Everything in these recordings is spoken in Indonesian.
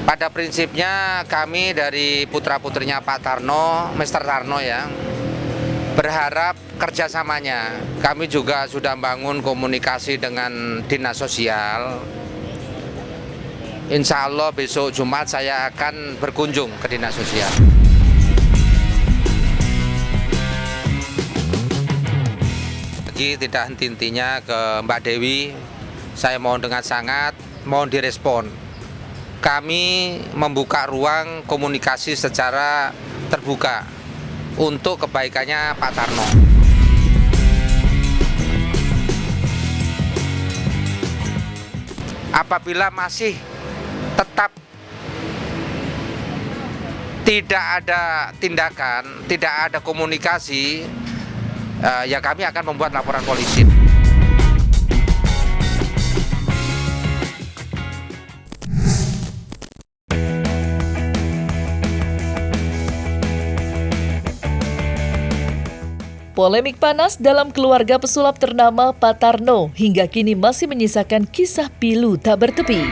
Pada prinsipnya kami dari putra-putrinya Pak Tarno, Mr. Tarno ya, berharap kerjasamanya. Kami juga sudah bangun komunikasi dengan Dinas Sosial. Insya Allah besok Jumat saya akan berkunjung ke Dinas Sosial. Lagi tidak henti-hentinya ke Mbak Dewi, saya mohon dengan sangat, mohon direspon. Kami membuka ruang komunikasi secara terbuka untuk kebaikannya Pak Tarno. Apabila masih tetap tidak ada tindakan, tidak ada komunikasi, ya kami akan membuat laporan polisi. Polemik panas dalam keluarga pesulap ternama Pak Tarno hingga kini masih menyisakan kisah pilu tak bertepi.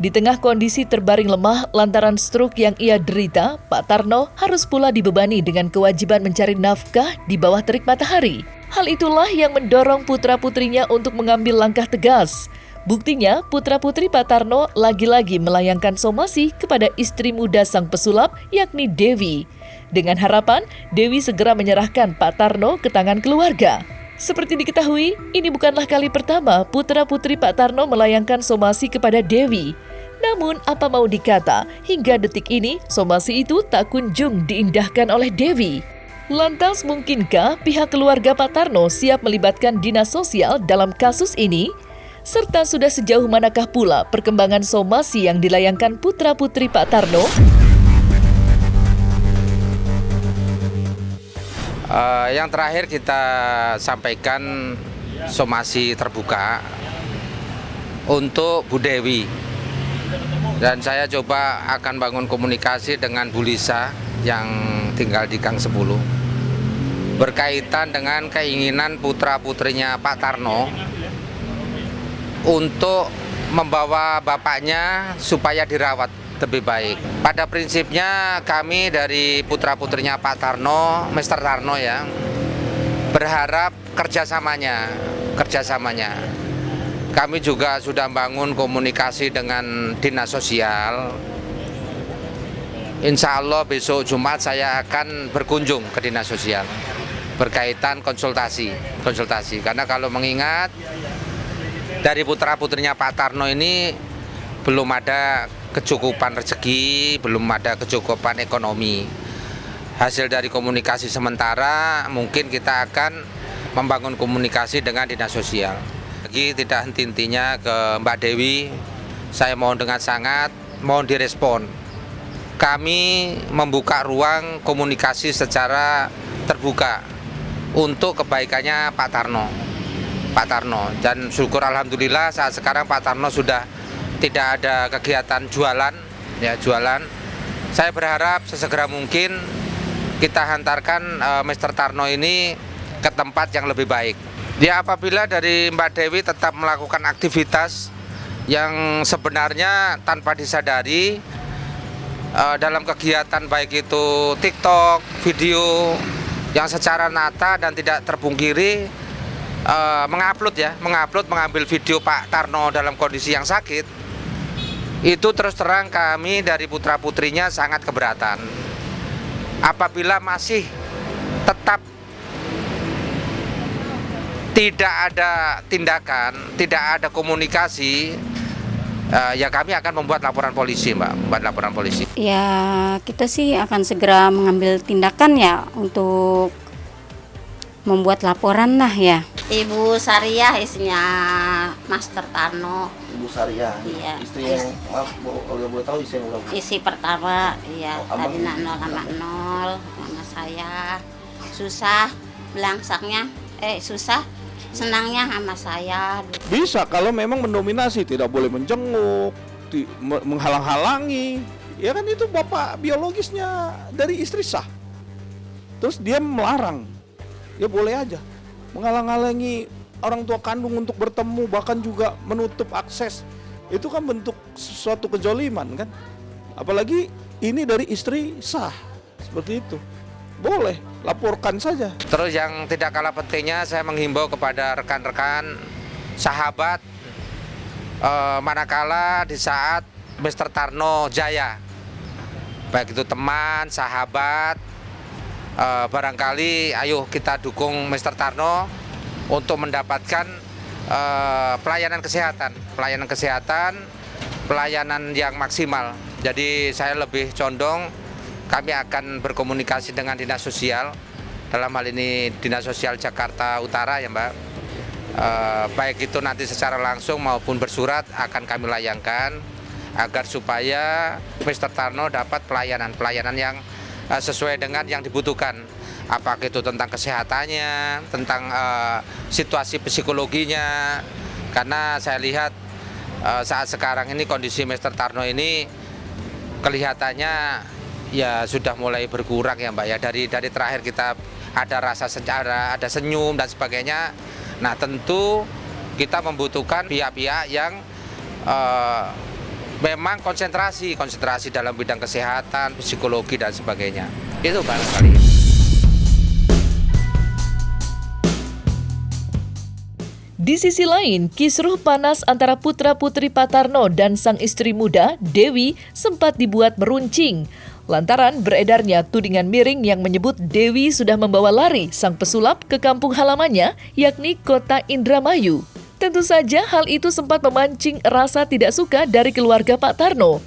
Di tengah kondisi terbaring lemah lantaran stroke yang ia derita, Pak Tarno harus pula dibebani dengan kewajiban mencari nafkah di bawah terik matahari. Hal itulah yang mendorong putra-putrinya untuk mengambil langkah tegas. Buktinya, putra-putri Pak Tarno lagi-lagi melayangkan somasi kepada istri muda sang pesulap, yakni Dewi. Dengan harapan, Dewi segera menyerahkan Pak Tarno ke tangan keluarga. Seperti diketahui, ini bukanlah kali pertama putra-putri Pak Tarno melayangkan somasi kepada Dewi. Namun, apa mau dikata, hingga detik ini, somasi itu tak kunjung diindahkan oleh Dewi. Lantas, mungkinkah pihak keluarga Pak Tarno siap melibatkan Dinas Sosial dalam kasus ini? Serta sudah sejauh manakah pula perkembangan somasi yang dilayangkan putra-putri Pak Tarno? Yang terakhir kita sampaikan somasi terbuka untuk Bu Dewi. Dan saya coba akan bangun komunikasi dengan Bu Lisa yang tinggal di Gang 10. Berkaitan dengan keinginan putra-putrinya Pak Tarno untuk membawa bapaknya supaya dirawat lebih baik. Pada prinsipnya kami dari putra-putrinya Pak Tarno, Mr. Tarno ya, berharap kerjasamanya. Kami juga sudah bangun komunikasi dengan Dinas Sosial. Insya Allah besok Jumat saya akan berkunjung ke Dinas Sosial berkaitan konsultasi. Karena kalau mengingat dari putra-putrinya Pak Tarno ini belum ada kecukupan rezeki, belum ada kecukupan ekonomi. Hasil dari komunikasi sementara mungkin kita akan membangun komunikasi dengan Dinas Sosial. Lagi tidak henti-hentinya ke Mbak Dewi, saya mohon dengan sangat, mohon direspon. Kami membuka ruang komunikasi secara terbuka untuk kebaikannya Pak Tarno. Dan syukur alhamdulillah saat sekarang Pak Tarno sudah tidak ada kegiatan jualan. Saya berharap sesegera mungkin kita hantarkan Mr. Tarno ini ke tempat yang lebih baik. Ya, apabila dari Mbak Dewi tetap melakukan aktivitas yang sebenarnya tanpa disadari dalam kegiatan baik itu TikTok, video yang secara nyata dan tidak terpungkiri mengambil video Pak Tarno dalam kondisi yang sakit, itu terus terang kami dari putra-putrinya sangat keberatan. Apabila masih tetap tidak ada tindakan, tidak ada komunikasi, ya kami akan membuat laporan polisi, Mbak, Ya, kita sih akan segera mengambil tindakan ya untuk membuat laporan lah ya. Ibu Sariah istrinya Master Tarno. Ibu Sariah. Iya. Istri yang maaf kalau boleh tahu istri yang berapa? Isi pertama, iya. Abang? Tadi nak 0 sama 0 sama saya. Susah belangsaknya, susah senangnya sama saya. Bisa kalau memang mendominasi, tidak boleh menjenguk, menghalang-halangi. Ya kan itu bapak biologisnya dari istri sah. Terus dia melarang. Ya boleh aja menghalang-halangi orang tua kandung untuk bertemu, bahkan juga menutup akses. Itu kan bentuk suatu kejoliman kan. Apalagi ini dari istri sah, seperti itu. Boleh, laporkan saja. Terus yang tidak kalah pentingnya, saya menghimbau kepada rekan-rekan, sahabat, manakala di saat Mr. Tarno jaya, baik itu teman, sahabat, barangkali ayo kita dukung Mr. Tarno untuk mendapatkan pelayanan kesehatan, pelayanan yang maksimal. Jadi saya lebih condong kami akan berkomunikasi dengan Dinas Sosial, dalam hal ini Dinas Sosial Jakarta Utara ya Mbak. Baik itu nanti secara langsung maupun bersurat akan kami layangkan agar supaya Mr. Tarno dapat pelayanan yang sesuai dengan yang dibutuhkan. Apakah itu tentang kesehatannya, tentang situasi psikologinya. Karena saya lihat saat sekarang ini kondisi Mr. Tarno ini kelihatannya ya sudah mulai berkurang ya Mbak ya. Dari terakhir kita ada rasa secara, ada senyum dan sebagainya. Nah tentu kita membutuhkan pihak-pihak yang memang konsentrasi dalam bidang kesehatan, psikologi dan sebagainya. Itu barangkali. Di sisi lain, kisruh panas antara putra-putri Pak Tarno dan sang istri muda, Dewi, sempat dibuat meruncing. Lantaran beredarnya tudingan miring yang menyebut Dewi sudah membawa lari sang pesulap ke kampung halamannya, yakni kota Indramayu. Tentu saja hal itu sempat memancing rasa tidak suka dari keluarga Pak Tarno.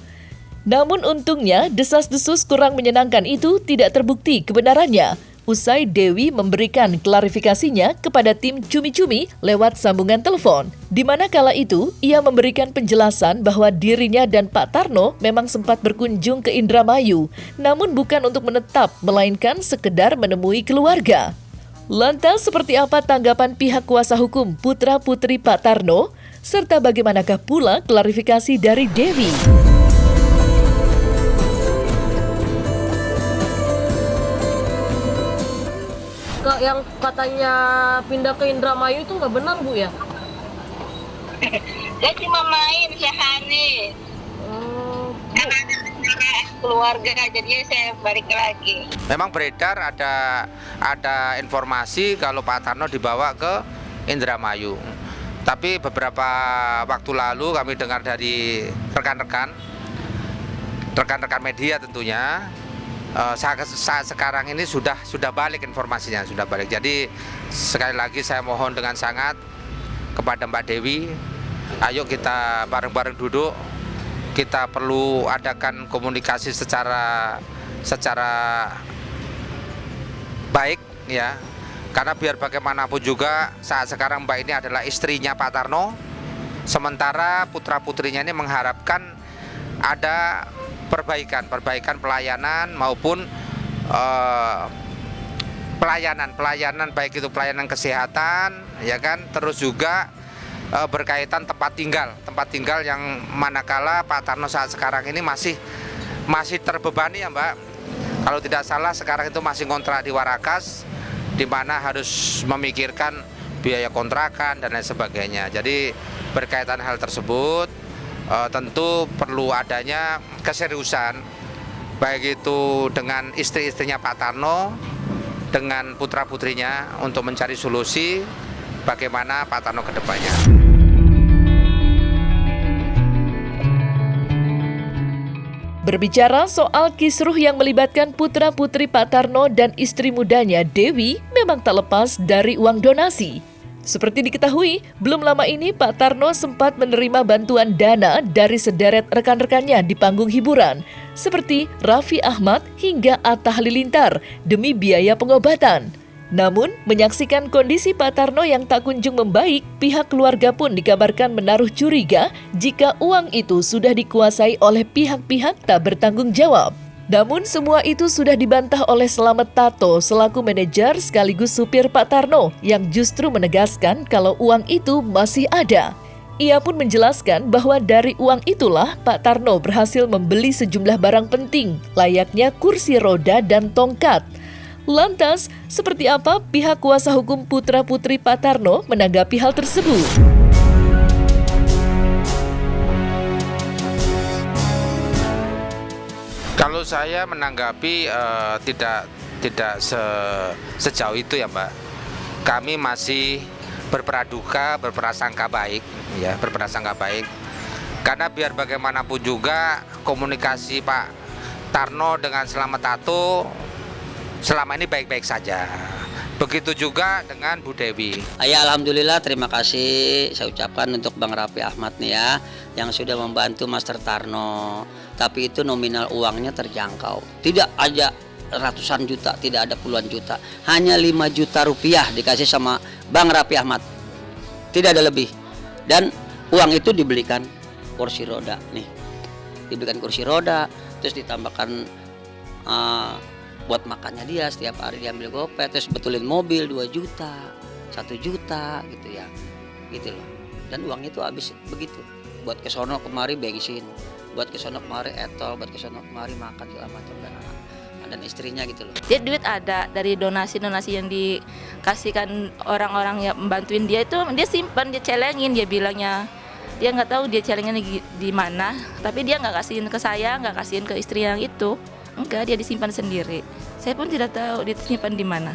Namun untungnya, desas-desus kurang menyenangkan itu tidak terbukti kebenarannya. Usai Dewi memberikan klarifikasinya kepada tim Cumi-Cumi lewat sambungan telepon, di mana kala itu ia memberikan penjelasan bahwa dirinya dan Pak Tarno memang sempat berkunjung ke Indramayu, namun bukan untuk menetap, melainkan sekedar menemui keluarga. Lantas seperti apa tanggapan pihak kuasa hukum putra-putri Pak Tarno, serta bagaimanakah pula klarifikasi dari Dewi? Yang katanya pindah ke Indramayu itu nggak benar Bu ya? Saya cuma main sehari. Karena ada keluarga, jadi saya balik lagi. Memang beredar ada informasi kalau Pak Tarno dibawa ke Indramayu. Tapi beberapa waktu lalu kami dengar dari rekan-rekan media tentunya, saat sekarang ini sudah balik informasinya, sudah balik. Jadi sekali lagi saya mohon dengan sangat kepada Mbak Dewi, ayo kita bareng-bareng duduk, kita perlu adakan komunikasi secara baik ya. Karena biar bagaimanapun juga saat sekarang Mbak ini adalah istrinya Pak Tarno, sementara putra-putrinya ini mengharapkan ada perbaikan pelayanan maupun pelayanan baik itu pelayanan kesehatan ya kan, terus juga berkaitan tempat tinggal yang manakala Pak Tarno saat sekarang ini masih terbebani ya Mbak. Kalau tidak salah sekarang itu masih kontrak di Warakas, di mana harus memikirkan biaya kontrakan dan lain sebagainya. Jadi berkaitan hal tersebut tentu perlu adanya keseriusan, baik itu dengan istri-istrinya Pak Tarno, dengan putra-putrinya untuk mencari solusi bagaimana Pak Tarno ke depannya. Berbicara soal kisruh yang melibatkan putra-putri Pak Tarno dan istri mudanya Dewi memang tak lepas dari uang donasi. Seperti diketahui, belum lama ini Pak Tarno sempat menerima bantuan dana dari sederet rekan-rekannya di panggung hiburan, seperti Raffi Ahmad hingga Atta Halilintar demi biaya pengobatan. Namun, menyaksikan kondisi Pak Tarno yang tak kunjung membaik, pihak keluarga pun dikabarkan menaruh curiga jika uang itu sudah dikuasai oleh pihak-pihak tak bertanggung jawab. Namun semua itu sudah dibantah oleh Slamet Tato selaku manajer sekaligus supir Pak Tarno yang justru menegaskan kalau uang itu masih ada. Ia pun menjelaskan bahwa dari uang itulah Pak Tarno berhasil membeli sejumlah barang penting, layaknya kursi roda dan tongkat. Lantas, seperti apa pihak kuasa hukum putra-putri Pak Tarno menanggapi hal tersebut? Kalau saya menanggapi tidak sejauh itu ya Mbak. Kami masih berpraduga, berprasangka baik, ya berprasangka baik. Karena biar bagaimanapun juga komunikasi Pak Tarno dengan Selamat Tato selama ini baik-baik saja. Begitu juga dengan Bu Dewi. Ya, alhamdulillah, terima kasih saya ucapkan untuk Bang Raffi Ahmad nih ya, yang sudah membantu Master Tarno. Tapi itu nominal uangnya terjangkau. Tidak ada ratusan juta, tidak ada puluhan juta. Hanya 5 juta rupiah dikasih sama Bang Raffi Ahmad. Tidak ada lebih. Dan uang itu dibelikan kursi roda nih. Dibelikan kursi roda, terus ditambahkan buat makannya dia setiap hari diambil gopay, terus betulin mobil 2 juta, 1 juta gitu ya, gitu loh. Dan uang itu habis begitu, buat kesono kemari bensin, buat kesono kemari etol, buat kesono kemari makan segala macam dan istrinya gitu loh. Dia duit ada dari donasi-donasi yang dikasihkan orang-orang yang membantuin dia, itu dia simpan, dia celengin, dia bilangnya dia nggak tahu dia celengin di mana, tapi dia nggak kasihin ke saya, nggak kasihin ke istri yang itu. Enggak, dia disimpan sendiri. Saya pun tidak tahu dia disimpan di mana.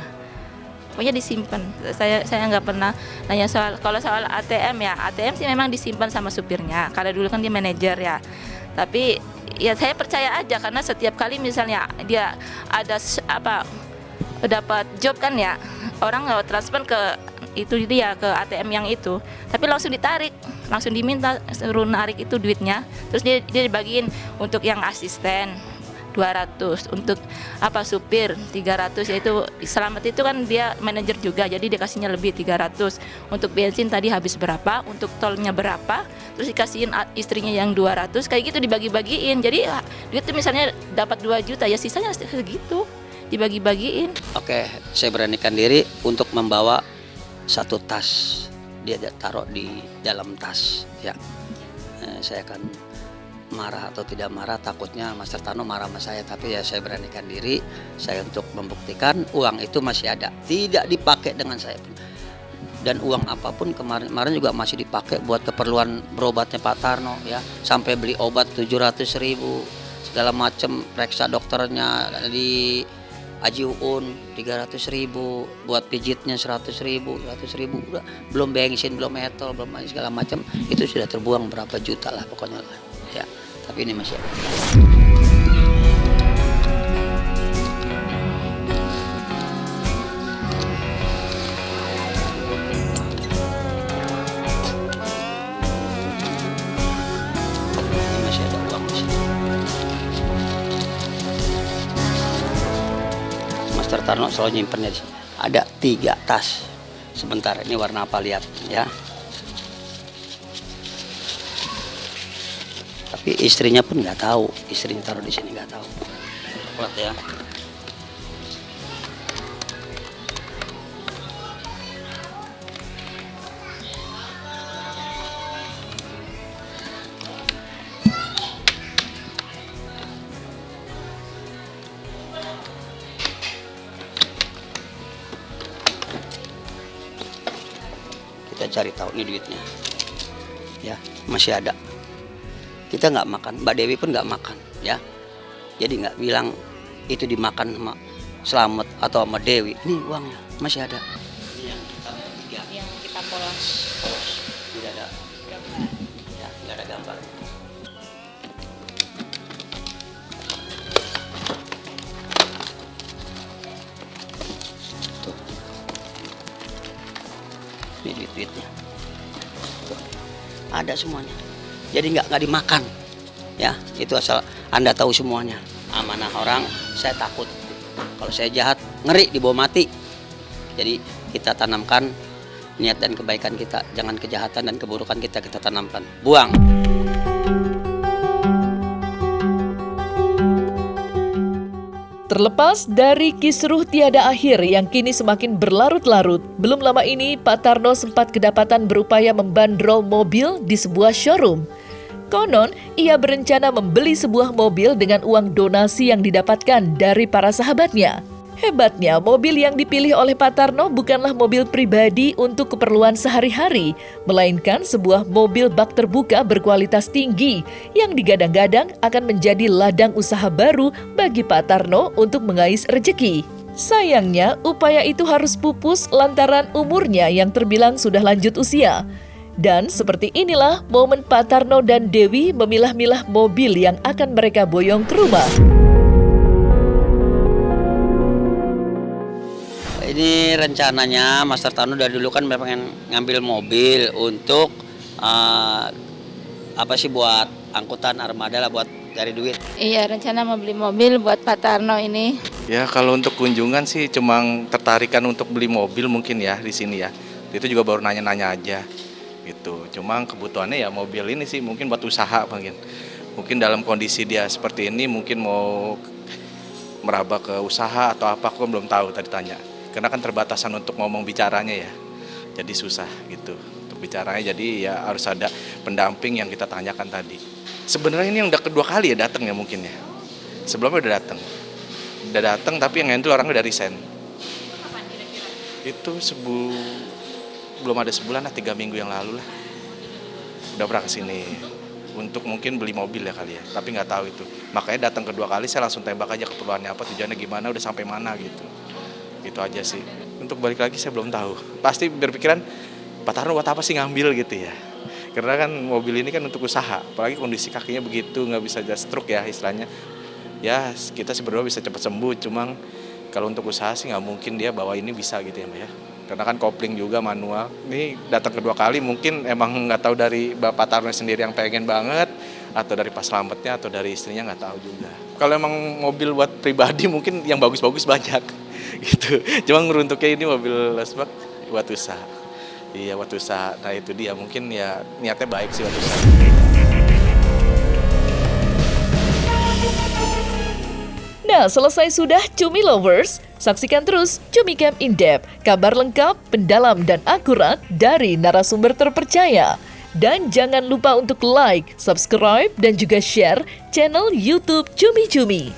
Pokoknya disimpan. Saya nggak pernah nanya kalau soal ATM ya. ATM sih memang disimpan sama supirnya. Karena dulu kan dia manajer ya. Tapi ya saya percaya aja karena setiap kali misalnya dia ada dapat job kan ya, orang nggak transfer ke itu dia ke ATM yang itu. Tapi langsung ditarik, langsung diminta suruh narik itu duitnya. Terus dia dibagiin untuk yang asisten 200, untuk supir 300, yaitu Selamat itu kan dia manajer juga, jadi dikasihnya lebih 300. Untuk bensin tadi habis berapa, untuk tolnya berapa, terus dikasihin istrinya yang 200, kayak gitu dibagi-bagiin. Jadi duit itu misalnya dapat 2 juta ya sisanya segitu dibagi-bagiin. Oke, saya beranikan diri untuk membawa 1 tas, dia taruh di dalam tas ya. Saya akan marah atau tidak marah, takutnya Master Tarno marah sama saya, tapi ya saya beranikan diri saya untuk membuktikan uang itu masih ada, tidak dipakai dengan saya pun. Dan uang apapun kemarin juga masih dipakai buat keperluan berobatnya Pak Tarno ya, sampai beli obat 700.000 segala macam, periksa dokternya di Haji Uun 300.000, buat pijitnya 100.000, udah belum bensin, belum etol, belum segala macam, itu sudah terbuang berapa juta lah pokoknya lah ya. Tapi ini masih ada. Ini masih ada uang di sini. Master Tarno selalu nyimpennya di sini. Ada 3 tas. Sebentar, ini warna apa lihat ya. Tapi istrinya pun nggak tahu, istrinya taruh di sini nggak tahu. Lihat ya. Kita cari tahu nih duitnya. Ya, masih ada. Kita nggak makan, Mbak Dewi pun nggak makan ya, jadi nggak bilang itu dimakan sama Selamat atau sama Dewi. Ini uangnya masih ada. Ini yang kita polos, tidak ada ya, nggak ada gambar. Tuh, ini duit-duitnya, tuh. Ada semuanya. Jadi nggak dimakan, ya itu asal Anda tahu semuanya. Amanah orang, saya takut. Kalau saya jahat, ngeri dibawa mati. Jadi kita tanamkan niat dan kebaikan kita, jangan kejahatan dan keburukan kita tanamkan. Buang. Terlepas dari kisruh tiada akhir yang kini semakin berlarut-larut, belum lama ini Pak Tarno sempat kedapatan berupaya membandrol mobil di sebuah showroom. Konon, ia berencana membeli sebuah mobil dengan uang donasi yang didapatkan dari para sahabatnya. Hebatnya, mobil yang dipilih oleh Pak Tarno bukanlah mobil pribadi untuk keperluan sehari-hari, melainkan sebuah mobil bak terbuka berkualitas tinggi yang digadang-gadang akan menjadi ladang usaha baru bagi Pak Tarno untuk mengais rejeki. Sayangnya, upaya itu harus pupus lantaran umurnya yang terbilang sudah lanjut usia. Dan seperti inilah momen Pak Tarno dan Dewi memilah-milah mobil yang akan mereka boyong ke rumah. Ini rencananya Master Tarno dari dulu kan pengen ngambil mobil untuk buat angkutan armada lah, buat cari duit. Iya, rencana mau beli mobil buat Pak Tarno ini. Ya kalau untuk kunjungan sih cuma tertarikan untuk beli mobil mungkin ya di sini ya. Itu juga baru nanya-nanya aja gitu. Cuma kebutuhannya ya mobil ini sih mungkin buat usaha mungkin. Mungkin dalam kondisi dia seperti ini mungkin mau meraba ke usaha atau apa aku belum tahu tadi tanya. Karena kan terbatasan untuk ngomong bicaranya ya. Jadi susah gitu untuk bicaranya, jadi ya harus ada pendamping yang kita tanyakan tadi. Sebenarnya ini yang udah kedua kali ya datang ya mungkin ya. Sebelumnya udah datang tapi yang handle orangnya udah resign. Kapan kira-kira? Itu belum ada sebulan lah, 3 minggu yang lalu lah. Udah pernah kesini untuk mungkin beli mobil ya kali ya, tapi nggak tahu itu. Makanya datang kedua kali saya langsung tembak aja keperluannya apa, tujuannya gimana, udah sampai mana gitu. Gitu aja sih. Untuk balik lagi saya belum tahu. Pasti berpikiran Pak Tarno buat apa sih ngambil gitu ya. Karena kan mobil ini kan untuk usaha, apalagi kondisi kakinya begitu, nggak bisa just stroke ya istilahnya. Ya kita sih berdua bisa cepat sembuh, cuma kalau untuk usaha sih nggak mungkin dia bawa ini bisa gitu ya Mbak ya. Karena kan kopling juga manual. Ini datang kedua kali mungkin emang nggak tahu dari Bapak Tarno sendiri yang pengen banget, atau dari Pak Slametnya, atau dari istrinya nggak tahu juga. Kalau emang mobil buat pribadi mungkin yang bagus-bagus banyak gitu. Cuma ngeruntuknya ini mobil lastback buat usaha. Iya buat usaha. Nah itu dia mungkin ya niatnya baik sih buat usaha. Nah, selesai sudah Cumi Lovers. Saksikan terus Cumi Camp In-Depth, kabar lengkap, pendalam, dan akurat dari narasumber terpercaya. Dan jangan lupa untuk like, subscribe, dan juga share channel YouTube Cumi Cumi.